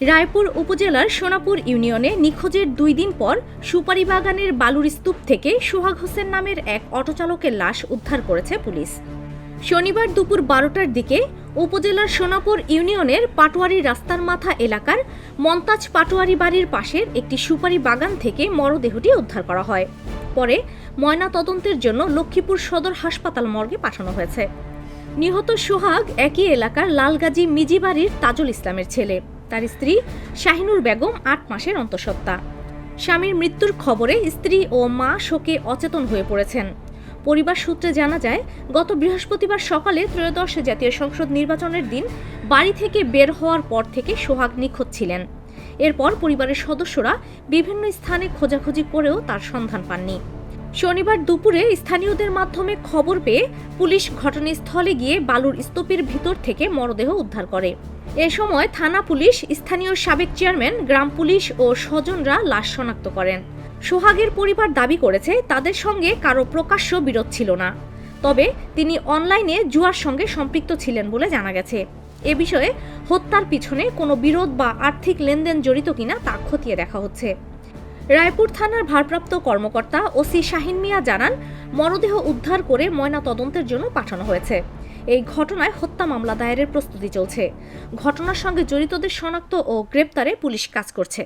রায়পুর উপজেলার সোনাপুর ইউনিয়নে নিখোঁজের 2 দিন পর সুপারি বাগানের বালুর স্তূপ থেকে সোহাগ হোসেন নামের এক অটোচালকের লাশ উদ্ধার করেছে পুলিশ। শনিবার দুপুর 12টার দিকে উপজেলার সোনাপুর ইউনিয়নের পাটোয়ারি রাস্তার মাথা এলাকার মন্তাজ পাটোয়ারি বাড়ির পাশের একটি সুপারি বাগান থেকে মরদেহটি উদ্ধার করা হয়। পরে ময়না তদন্তের জন্য লক্ষ্মীপুর সদর হাসপাতাল মর্গে পাঠানো হয়েছে। নিহত সোহাগ একই এলাকার লালগাজী মিজি বাড়ির তাজুল ইসলামের ছেলে। তার স্ত্রী শাহিনুর বেগম 8 মাসের অন্তঃসত্ত্বা। স্বামীর মৃত্যুর খবরে স্ত্রী ও মা শোকে অচেতন হয়ে পড়েছেন। পরিবার সূত্রে জানা যায়, গত বৃহস্পতিবার সকালে ত্রয়োদশ জাতীয় সংসদ নির্বাচনের দিন বাড়ি থেকে বের হওয়ার পর থেকে সোহাগ নিখোঁজ ছিলেন। এরপর পরিবারের সদস্যরা বিভিন্ন স্থানে খোঁজাখুঁজি করেও তার সন্ধান পাননি। শনিবার দুপুরে স্থানীয়দের মাধ্যমে খবর পেয়ে পুলিশ ঘটনাস্থলে গিয়ে বালুর স্তূপের ভিতর থেকে মরদেহ উদ্ধার করে। এ সময় থানা পুলিশ, স্থানীয় সাবেক চেয়ারম্যান, গ্রাম পুলিশ ও স্বজনরা লাশ শনাক্ত করেন। সোহাগের পরিবার দাবি করেছে তাদের সঙ্গে কারো প্রকাশ্য বিরোধ ছিল না, তবে তিনি অনলাইনে জুয়ার সঙ্গে সম্পৃক্ত ছিলেন বলে জানা গেছে। এ বিষয়ে হত্যার পিছনে কোনো বিরোধ বা আর্থিক লেনদেন জড়িত কিনা তা খতিয়ে দেখা হচ্ছে। রায়পুর থানার ভারপ্রাপ্ত কর্মকর্তা ওসি শাহিন মিয়া জানান, মরদেহ উদ্ধার করে ময়না তদন্তের জন্য পাঠানো হয়েছে। এই ঘটনায় হত্যা মামলা দায়েরের প্রস্তুতি চলছে। ঘটনার সঙ্গে জড়িতদের শনাক্ত ও গ্রেপ্তারে পুলিশ কাজ করছে।